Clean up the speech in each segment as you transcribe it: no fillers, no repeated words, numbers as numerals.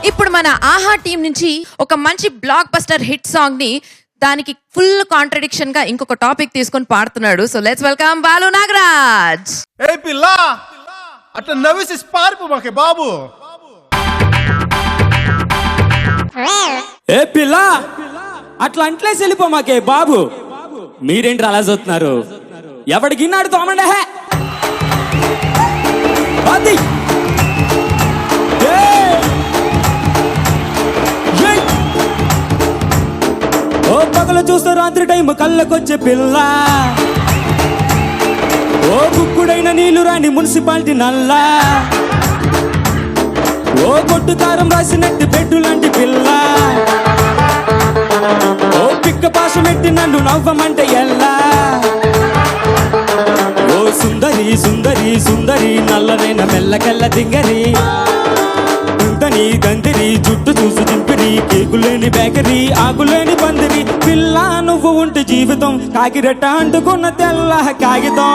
ఇప్పుడు మన ఆహా టీం నుంచి ఒక మంచి బ్లాక్ బస్టర్ హిట్ సాంగ్ ని దానికి ఫుల్ కాంట్రడిక్షన్ గా ఇంకొక టాపిక్ తీసుకొని పాడుతున్నాడు. So let's welcome Balu Nagaraj. ఏ పిల్ల అట్లా నవ్వేసి పారిపో మాకే బాబు. ఏ పిల్ల అట్లా అంట్లేసి వెళ్ళిపో మాకే బాబు. మీరేంటి అలా చూస్తున్నారు? ఎవడికి నాడు తోమండే అది ఓ పగలు చూస్తూ రాత్రి టైం కళ్ళకొచ్చే పిల్ల, ఓ కుక్కుడైన నీళ్లు రాని మున్సిపాలిటీ నల్లా, ఓ కొట్టు కారం రాసినట్టు బెడ్డు లాంటి పిల్ల, ఓ పిక్క పాశ మెట్టి నన్ను నవ్వమంటే ఎల్లా, ఓ సుందరి సుందరి సుందరి నల్లనైన మెల్లకెల్ల దింగరి, కుంతని గందిరి జుట్టు చూసి చింపిరి, కేకులేని బేకరీ ఆకులేని పందిరి, పిల్ల నువ్వు ఉంటే జీవితం కాకిరెట్ట అంటుకున్న తెల్ల కాగితం.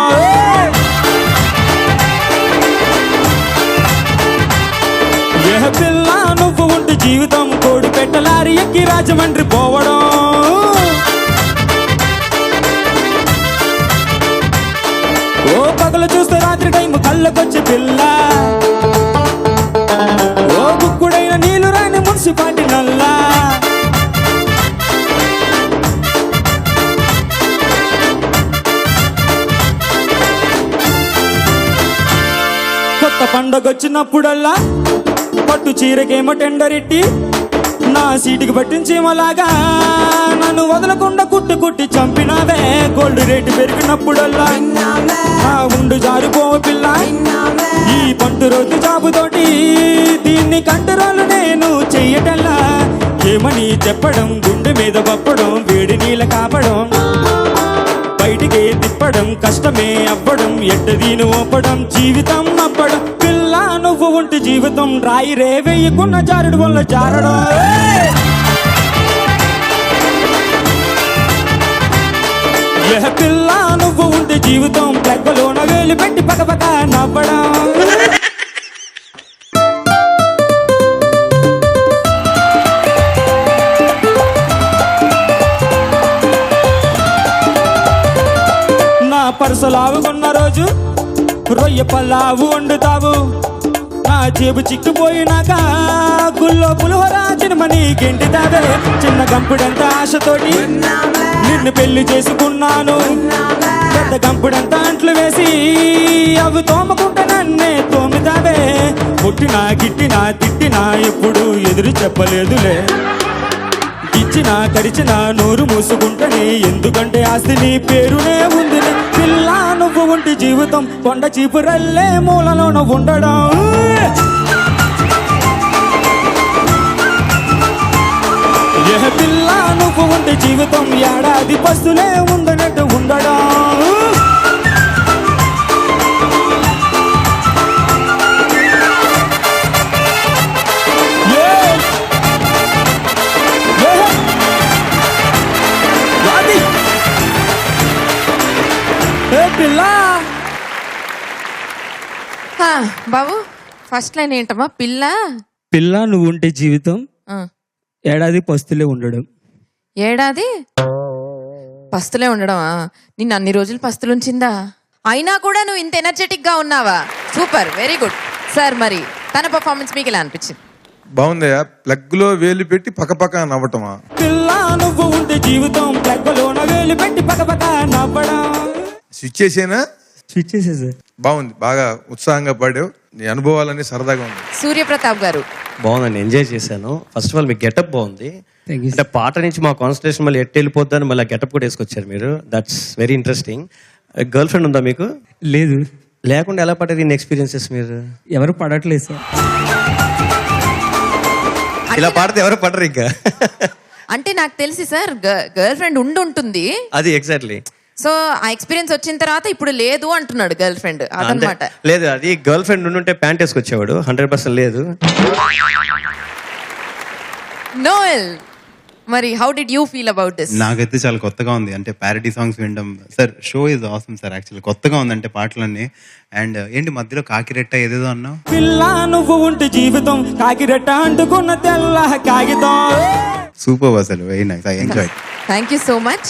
ఏ పిల్ల నువ్వు ఉంటే జీవితం కోడి పెట్టలారి ఎక్కి రాజమండ్రి పోవడం. ఓ పగలు చూస్తే రాత్రి టైం కళ్ళకొచ్చే పిల్ల, ఓ కుక్కుడైన నీళ్లు రాని మున్సిపాలిటీ నల్లా, కొత్త పండగొచ్చినప్పుడల్లా పట్టు చీరకేమో టెండరెట్టి నా సీటుకి పట్టించేమలాగా నన్ను వదలకుండా కుట్టి కుట్టి చంపినావే. గోల్డ్ రేటు పెరిగినప్పుడల్లా నా ఉండు జారిపో పిల్ల, ఈ పంటు రోజు జాబుతోటి దీన్ని కంట్రోల్ నేను చెయ్యటల్లా. ఏమని చెప్పడం, గుండె మీద పప్పడం, వేడి నీళ్ళ కాపడం, బయటికి తిప్పడం, కష్టమే అవ్వడం, ఎట్టదీని ఓపడం, జీవితం అప్పడం. పిల్ల నువ్వు ఉంటే జీవితం రాయి రే వేయకున్న జారుడు వల్ల జారడం. ఏ పిల్ల నువ్వు ఉంటే జీవితం ప్లగ్గలోన వేలు పెట్టి పకపక నవ్వడం. నా పరుసలావు కొన్న రోజు రొయ్య పల్లావు వండుతావు, నా జేబు చిక్కుపోయినాక గుల్లో పులిహోర చిన్నమని గెంటితావే. చిన్న గంపుడంత ఆశతోటి నిన్ను పెళ్లి చేసుకున్నాను, పెద్ద గంపుడంత అంట్లు వేసి అవి తోమకుంటే నన్నే తోమితావే. పుట్టినా గిట్టినా తిట్టినా ఎప్పుడు ఎదురు చెప్పలేదులే, ఇచ్చినా కరిచినా నోరు మూసుకుంటేనే, ఎందుకంటే ఆస్తి నీ పేరునే ఉంది. పిల్ల నువ్వు ఉంటే జీవితం కొండ చీపురల్లే మూలలోన ఉండడం. ఏ పిల్ల నువ్వు ఉంటే జీవితం ఏడాది పస్తులే ఉందనట్టు ఉండడం. బాబు ఫస్ట్ లైన్ ఏంటమ్మా? పిల్ల పిల్ల నువ్వు ఉంటే జీవితం ఏడాది పస్తులే ఉండడం. ఏడాది పస్తులే ఉండడమా? నిన్ను అన్ని రోజులు పస్తులుంచిందా? అయినా కూడా నువ్వు ఇంత ఎనర్జెటిక్ గా ఉన్నావా? Super, very good sir. మరి తన పర్ఫార్మెన్స్ మీకు ఎలా అనిపించింది? బాగుందయ్యా. ప్లగ్ లో వేలు పెట్టి పక్కపక్క నవ్వటమా? పిల్ల నువ్వు ఉంటే జీవితం ప్లగ్గలోన వేలు పెట్టి పక్కపక్క నవ్వడం. స్విచ్ చేసేనా? స్విచ్ చేసే సార్. బాగుంది, బాగా ఉత్సాహంగా పాడావు. నీ అనుభవాలన్నీ సరదాగా ఉంది. సూర్యప్రతాప్ గారు బాగుందండి, ఎంజాయ్ చేశాను. First of all me getup బాగుంది. అంటే పాట నుంచి మా కాన్సన్ట్రేషన్ మళ్ళీ ఎట్టు వెళ్ళిపోద్దని మళ్ళీ గెటప్ కూడా వేసుకొచ్చారు మీరు. That's very interesting. Girl friend ఉందా మీకు? లేదు. లేకుండా ఎలా పడ్డారు ఇన్ని ఎక్స్పీరియన్సెస్ మీరు? ఎవరు పడట్లేదు సార్. ఇలా పాడితే ఎవరు పడరు ఇంకా. అంటే నాకు తెలిసి సార్ గర్ల్ ఫ్రెండ్ ఉంటుంది. అది ఎగ్జాక్ట్లీ. సో ఆ ఎక్స్పీరియన్స్ వచ్చిన తర్వాత ఇప్పుడు లేదు అంటున్నాడు గర్ల్ ఫ్రెండ్ అదనమాట. లేదు, అది గర్ల్ ఫ్రెండ్ ఉండుంటే ప్యాంట్ వేసుకొచ్చేవాడు. 100% లేదు. నోయల్ మరి how did you feel about this? నాకైతే చాలా కొత్తగా ఉంది, అంటే ప్యారడీ సాంగ్స్ వినడం. Sir show is awesome sir, actually కొత్తగా ఉంది అంటే పాటలన్నీ. అండ్ ఏంటి మధ్యలో కాకిరెట్ట ఏదేదో అన్నావు? పిల్ల నువ్వు ఉంటే జీవితం కాకిరెట్ట అంటుకున్న తెల్ల కాగితం. సూపర్ అసలు, very nice, I enjoy. Thank you so much.